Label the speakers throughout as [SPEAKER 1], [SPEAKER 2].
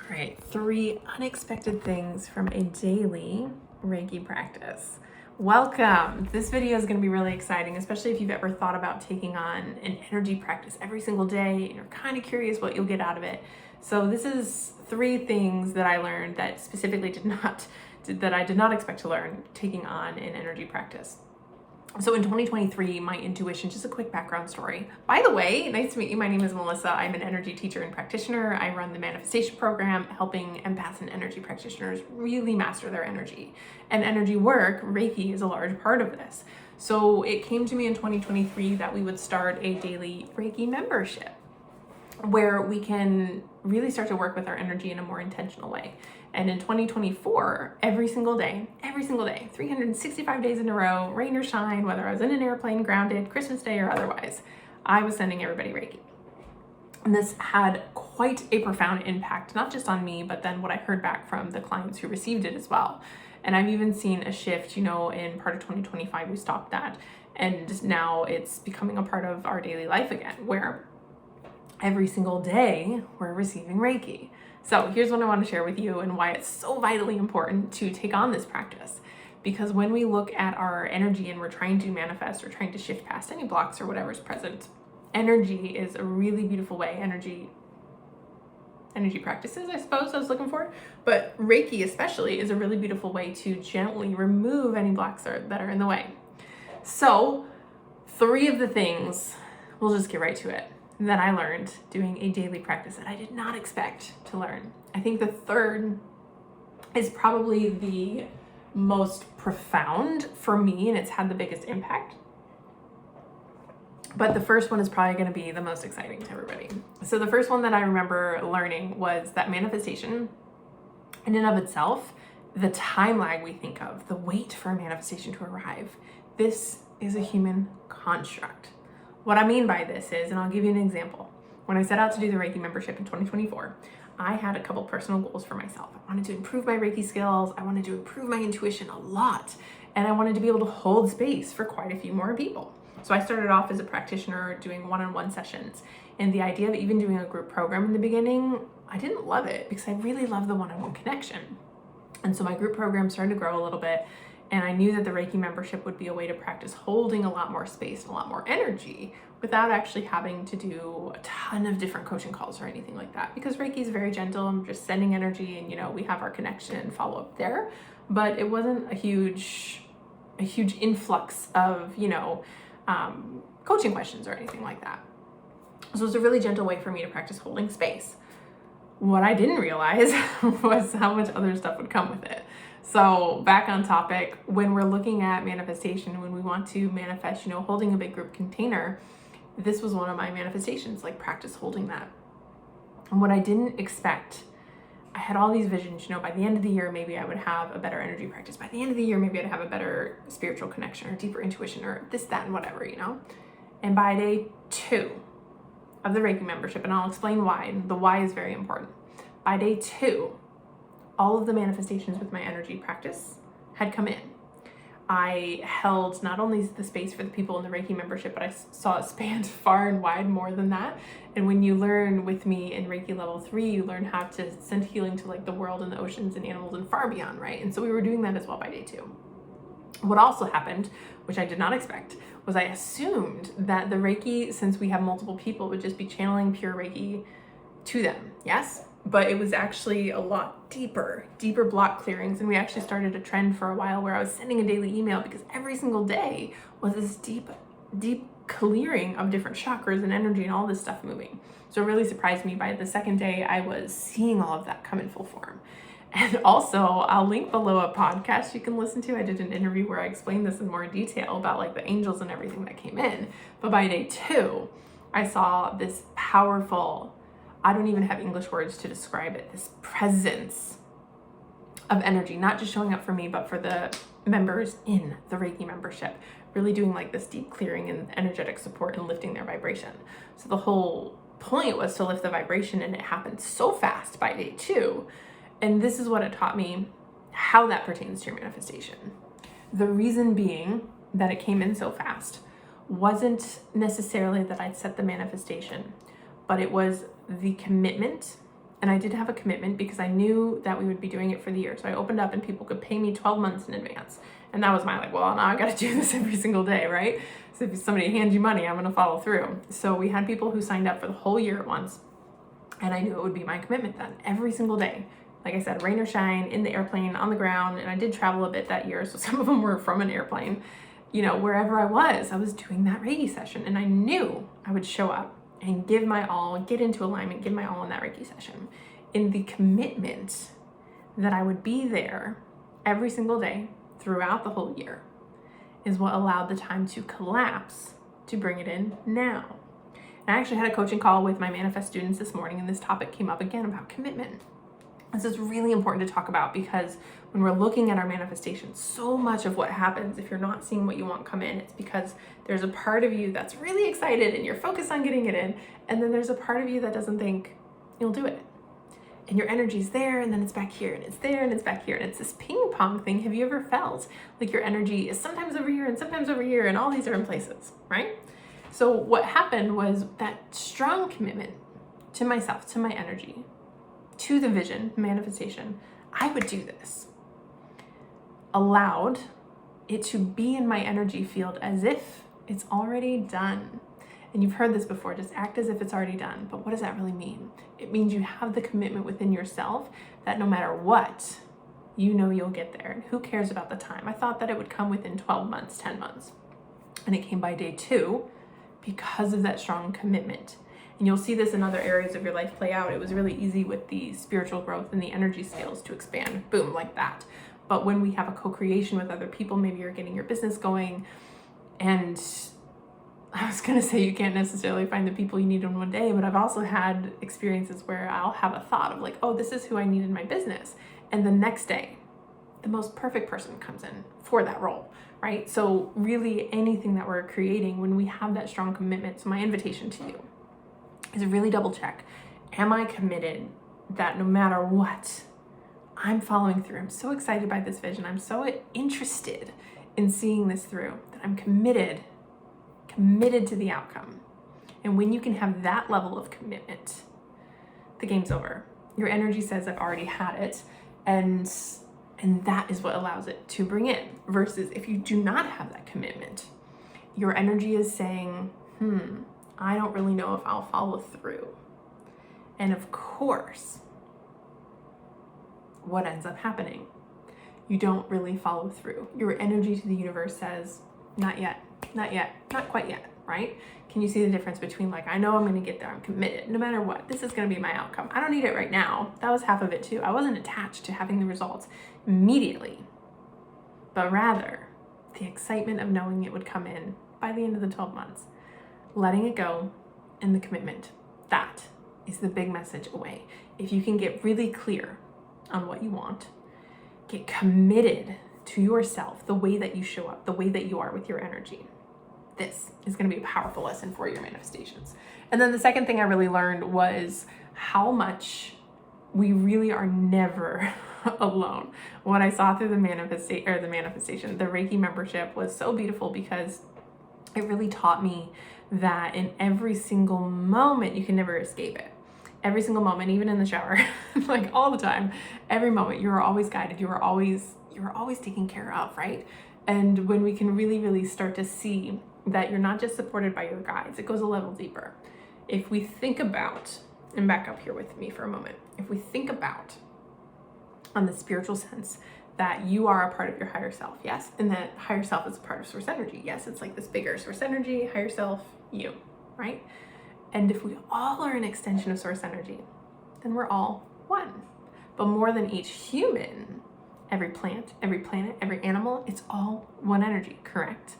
[SPEAKER 1] All right, 3 unexpected things from a daily Reiki practice. Welcome. This video is going to be really exciting, especially if you've ever thought about taking on an energy practice every single day and you're kind of curious what you'll get out of it. So this is 3 things that I learned that specifically I did not expect to learn taking on an energy practice. So in 2023, my intuition, just a quick background story. By the way, nice to meet you. My name is Melissa. I'm an energy teacher and practitioner. I run the manifestation program, helping empaths and energy practitioners really master their energy. And energy work, Reiki, is a large part of this. So it came to me in 2023 that we would start a daily Reiki membership where we can really start to work with our energy in a more intentional way. And in 2024, every single day, 365 days in a row, rain or shine, whether I was in an airplane, grounded, Christmas Day or otherwise, I was sending everybody Reiki. And this had quite a profound impact, not just on me, but then what I heard back from the clients who received it as well. And I've even seen a shift, in part of 2025, we stopped that. And now it's becoming a part of our daily life again, where every single day we're receiving Reiki. So here's what I want to share with you and why it's so vitally important to take on this practice. Because when we look at our energy and we're trying to manifest or trying to shift past any blocks or whatever's present, energy is a really beautiful way. Energy practices, I suppose I was looking for, but Reiki especially is a really beautiful way to gently remove any blocks that are in the way. So 3 of the things, we'll just get right to it, that I learned doing a daily practice that I did not expect to learn. I think the 3rd is probably the most profound for me, and it's had the biggest impact. But the first one is probably going to be the most exciting to everybody. So the first one that I remember learning was that manifestation, in and of itself, the time lag we think of, the wait for a manifestation to arrive, this is a human construct. What I mean by this is, and I'll give you an example. When I set out to do the Reiki membership in 2024, I had a couple personal goals for myself. I wanted to improve my Reiki skills. I wanted to improve my intuition a lot. And I wanted to be able to hold space for quite a few more people. So I started off as a practitioner doing one-on-one sessions. And the idea of even doing a group program in the beginning, I didn't love it because I really love the one-on-one connection. And so my group program started to grow a little bit. And I knew that the Reiki membership would be a way to practice holding a lot more space and a lot more energy without actually having to do a ton of different coaching calls or anything like that. Because Reiki is very gentle. I'm just sending energy and, we have our connection and follow up there. But it wasn't a huge influx of, coaching questions or anything like that. So it's a really gentle way for me to practice holding space. What I didn't realize was how much other stuff would come with it. So back on topic, when we're looking at manifestation, when we want to manifest, holding a big group container, this was one of my manifestations, like practice holding that. And what I didn't expect, I had all these visions, by the end of the year, maybe I would have a better energy practice. By the end of the year, maybe I'd have a better spiritual connection or deeper intuition or this, that, and whatever, And by day 2 of the Reiki membership, and I'll explain why, and the why is very important. By day 2, all of the manifestations with my energy practice had come in. I held not only the space for the people in the Reiki membership, but I saw it spanned far and wide more than that. And when you learn with me in Reiki level 3, you learn how to send healing to the world and the oceans and animals and far beyond, right? And so we were doing that as well by day 2. What also happened, which I did not expect, was I assumed that the Reiki, since we have multiple people, would just be channeling pure Reiki to them. Yes? But it was actually a lot deeper block clearings. And we actually started a trend for a while where I was sending a daily email because every single day was this deep clearing of different chakras and energy and all this stuff moving. So it really surprised me. By the 2nd day, I was seeing all of that come in full form. And also, I'll link below a podcast you can listen to. I did an interview where I explained this in more detail about the angels and everything that came in. But by day 2, I saw this powerful, I don't even have English words to describe it, this presence of energy, not just showing up for me, but for the members in the Reiki membership, really doing this deep clearing and energetic support and lifting their vibration. So the whole point was to lift the vibration, and it happened so fast by day 2. And this is what it taught me, how that pertains to your manifestation. The reason being that it came in so fast wasn't necessarily that I'd set the manifestation, but it was the commitment And I did have a commitment because I knew that we would be doing it for the year. So I opened up and people could pay me 12 months in advance. And that was my like, well, now I got to do this every single day, right? So if somebody hands you money, I'm going to follow through. So we had people who signed up for the whole year at once. And I knew it would be my commitment then every single day. Like I said, rain or shine, in the airplane, on the ground. And I did travel a bit that year. So some of them were from an airplane. You know, wherever I was doing that Reiki session. And I knew I would show up and give my all, get into alignment, give my all in that Reiki session. In the commitment that I would be there every single day throughout the whole year is what allowed the time to collapse to bring it in now. And I actually had a coaching call with my manifest students this morning, and this topic came up again about commitment. This is really important to talk about because when we're looking at our manifestation, so much of what happens if you're not seeing what you want come in, it's because there's a part of you that's really excited and you're focused on getting it in, and then there's a part of you that doesn't think you'll do it. And your energy's there, and then it's back here, and it's there, and it's back here, and it's this ping pong thing. Have you ever felt like your energy is sometimes over here and sometimes over here, and all these different places, right? So what happened was that strong commitment to myself, to my energy, to the vision, manifestation, I would do this, allowed it to be in my energy field as if it's already done. And you've heard this before, just act as if it's already done. But what does that really mean? It means you have the commitment within yourself that no matter what, you know you'll get there. And who cares about the time? I thought that it would come within 12 months, 10 months. And it came by day 2 because of that strong commitment. And you'll see this in other areas of your life play out. It was really easy with the spiritual growth and the energy scales to expand, boom, like that. But when we have a co-creation with other people, maybe you're getting your business going, and I was going to say you can't necessarily find the people you need in one day, but I've also had experiences where I'll have a thought of like, oh, this is who I need in my business. And the next day, the most perfect person comes in for that role, right? So really anything that we're creating, when we have that strong commitment, so my invitation to you is really double check. Am I committed that no matter what, I'm following through? I'm so excited by this vision. I'm so interested in seeing this through that I'm committed to the outcome. And when you can have that level of commitment, the game's over. Your energy says, I've already had it. And that is what allows it to bring in. Versus if you do not have that commitment, your energy is saying, I don't really know if I'll follow through. And of course, what ends up happening? You don't really follow through. Your energy to the universe says, not yet, not quite yet, right? Can you see the difference between like, I know I'm going to get there, I'm committed, no matter what, this is going to be my outcome. I don't need it right now. That was half of it too. I wasn't attached to having the results immediately, but rather the excitement of knowing it would come in by the end of the 12 months, letting it go, and the commitment. That is the big message away. If you can get really clear on what you want, get committed to yourself, the way that you show up, the way that you are with your energy, this is going to be a powerful lesson for your manifestations. And then the second thing I really learned was how much we really are never alone. What I saw through the manifestation, the Reiki membership was so beautiful because it really taught me that in every single moment, you can never escape it. Every single moment, even in the shower, like all the time, every moment, you are always guided. You are always taken care of, right? And when we can really, really start to see that you're not just supported by your guides, it goes a level deeper. If we think about, and back up here with me for a moment, if we think about on the spiritual sense that you are a part of your higher self, yes, and that higher self is a part of source energy, yes, it's like this bigger source energy, higher self, you, right? And if we all are an extension of source energy, then we're all one. But more than each human, every plant, every planet, every animal, it's all one energy, correct?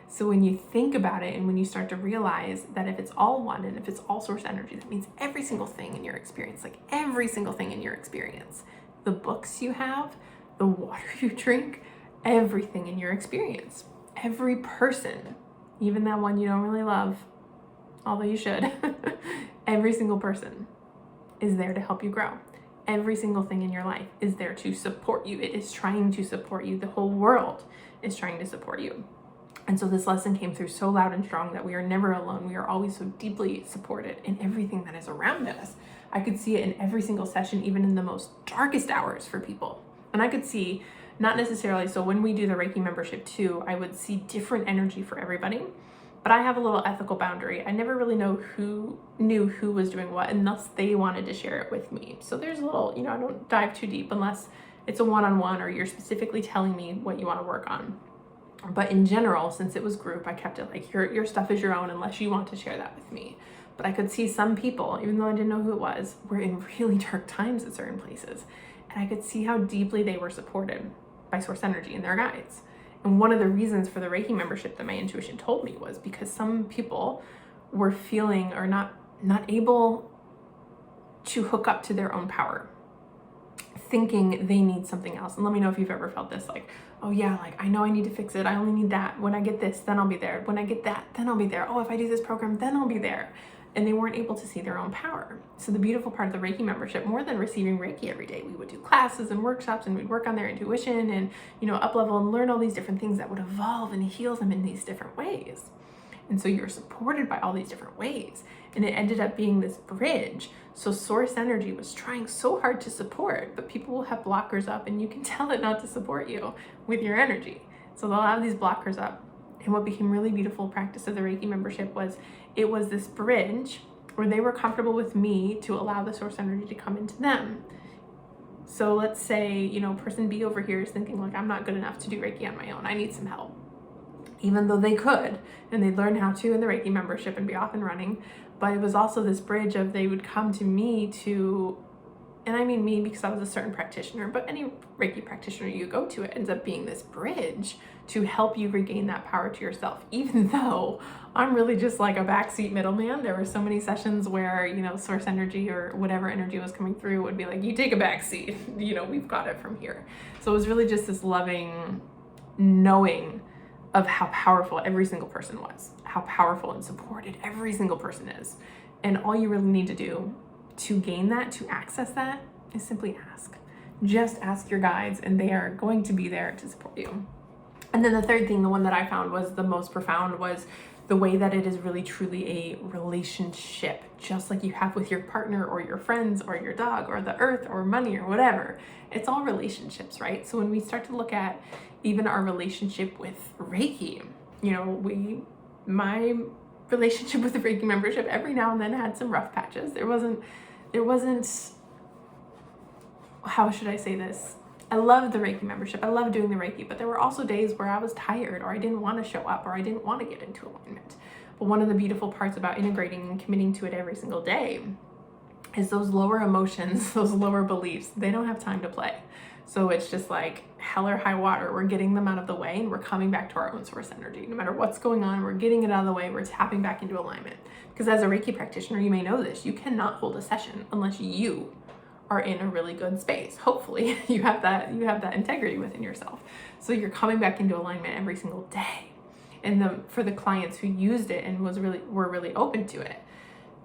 [SPEAKER 1] So when you think about it and when you start to realize that if it's all one and if it's all source energy, that means every single thing in your experience, like every single thing in your experience, the books you have, the water you drink, everything in your experience, every person, even that one you don't really love, although you should, every single person is there to help you grow. Every single thing in your life is there to support you. It is trying to support you. The whole world is trying to support you. And so this lesson came through so loud and strong that we are never alone. We are always so deeply supported in everything that is around us. I could see it in every single session, even in the most darkest hours for people. And I could see, not necessarily, so when we do the Reiki membership too, I would see different energy for everybody. But I have a little ethical boundary. I never really knew who was doing what unless they wanted to share it with me. So there's a little, I don't dive too deep unless it's a one-on-one or you're specifically telling me what you want to work on. But in general, since it was group, I kept it like your stuff is your own unless you want to share that with me. But I could see some people, even though I didn't know who it was, were in really dark times at certain places. And I could see how deeply they were supported by source energy and their guides. And one of the reasons for the Reiki membership that my intuition told me was because some people were feeling or not able to hook up to their own power, thinking they need something else. And let me know if you've ever felt this, like, oh yeah, like I know I need to fix it. I only need that. When I get this, then I'll be there. When I get that, then I'll be there. Oh, if I do this program, then I'll be there. And they weren't able to see their own power. So the beautiful part of the Reiki membership, more than receiving Reiki every day, we would do classes and workshops and we'd work on their intuition and, up level and learn all these different things that would evolve and heal them in these different ways. And so you're supported by all these different ways. And it ended up being this bridge. So source energy was trying so hard to support, but people will have blockers up and you can tell it not to support you with your energy. So they'll have these blockers up. And what became really beautiful practice of the Reiki membership was it was this bridge where they were comfortable with me to allow the source energy to come into them. So let's say, person B over here is thinking like, I'm not good enough to do Reiki on my own. I need some help. Even though they could, and they'd learn how to in the Reiki membership and be off and running. But it was also this bridge of they would come to me to, and I mean me because I was a certain practitioner, but any Reiki practitioner you go to, it ends up being this bridge to help you regain that power to yourself. Even though I'm really just like a backseat middleman, there were so many sessions where, source energy or whatever energy was coming through would be like, you take a backseat, we've got it from here. So it was really just this loving knowing of how powerful every single person was, how powerful and supported every single person is. And all you really need to do to gain that, to access that, is simply ask. Just ask your guides and they are going to be there to support you. And then the third thing, the one that I found was the most profound, was the way that it is really truly a relationship, just like you have with your partner or your friends or your dog or the earth or money or whatever. It's all relationships, right? So when we start to look at even our relationship with Reiki, my relationship with the Reiki membership every now and then had some rough patches. There wasn't, how should I say this? I loved the Reiki membership. I loved doing the Reiki, but there were also days where I was tired or I didn't want to show up or I didn't want to get into alignment. But one of the beautiful parts about integrating and committing to it every single day is those lower emotions, those lower beliefs, they don't have time to play. So it's just like hell or high water. We're getting them out of the way and we're coming back to our own source energy. No matter what's going on, we're getting it out of the way. We're tapping back into alignment. Because as a Reiki practitioner, you may know this, you cannot hold a session unless you are in a really good space. Hopefully you have that integrity within yourself. So you're coming back into alignment every single day. And for the clients who used it and were really open to it,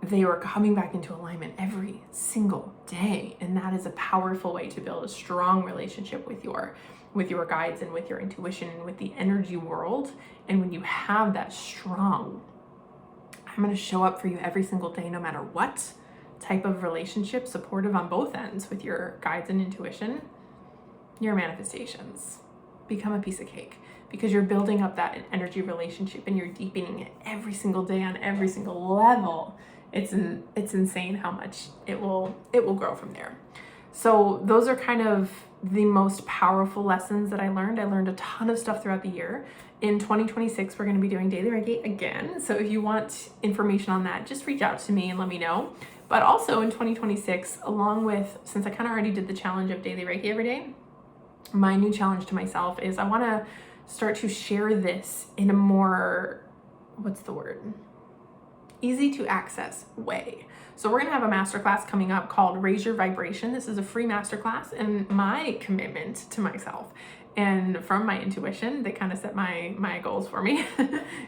[SPEAKER 1] they were coming back into alignment every single day. And that is a powerful way to build a strong relationship with your guides and with your intuition and with the energy world. And when you have that strong, I'm going to show up for you every single day, no matter what type of relationship, supportive on both ends with your guides and intuition, your manifestations become a piece of cake, because you're building up that energy relationship and you're deepening it every single day on every single level. It's insane how much it will grow from there. So those are kind of the most powerful lessons that I learned. I learned a ton of stuff throughout the year. In 2026, we're going to be doing Daily Reiki again. So if you want information on that, just reach out to me and let me know. But also in 2026, along with, since I kind of already did the challenge of Daily Reiki every day, my new challenge to myself is I want to start to share this in a more, easy to access way. So we're going to have a masterclass coming up called Raise Your Vibration. This is a free masterclass, and my commitment to myself and from my intuition, they kind of set my goals for me,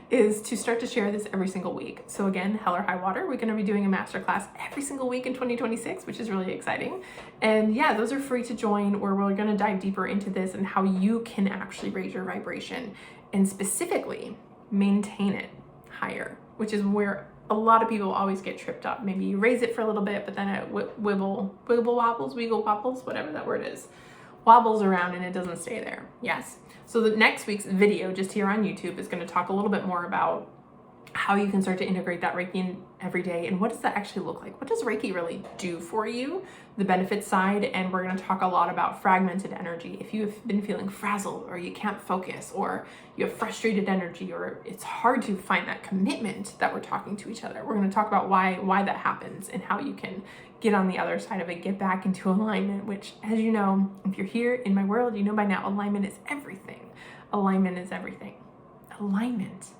[SPEAKER 1] is to start to share this every single week. So again, hell or high water, we're going to be doing a masterclass every single week in 2026, which is really exciting. And yeah, those are free to join, where we're going to dive deeper into this and how you can actually raise your vibration and specifically maintain it higher, which is where a lot of people always get tripped up. Maybe you raise it for a little bit, but then it wiggle wobbles, whatever that word is, wobbles around and it doesn't stay there. Yes. So the next week's video just here on YouTube is going to talk a little bit more about how you can start to integrate that Reiki in every day, and what does that actually look like? What does Reiki really do for you? The benefits side, and we're going to talk a lot about fragmented energy. If you've been feeling frazzled, or you can't focus, or you have frustrated energy, or it's hard to find that commitment that we're talking to each other, we're going to talk about why that happens and how you can get on the other side of it, get back into alignment, which, as you know, if you're here in my world, you know by now, alignment is everything. Alignment is everything. Alignment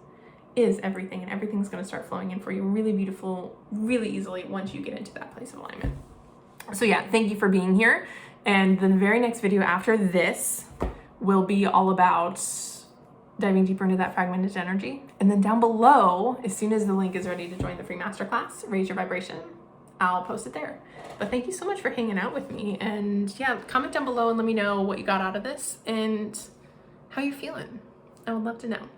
[SPEAKER 1] is everything, and everything's going to start flowing in for you really beautiful, really easily once you get into that place of alignment. So yeah, thank you for being here. And the very next video after this will be all about diving deeper into that fragmented energy. And then down below, as soon as the link is ready to join the free masterclass, Raise Your Vibration, I'll post it there. But thank you so much for hanging out with me. And yeah, comment down below and let me know what you got out of this and how you're feeling. I would love to know.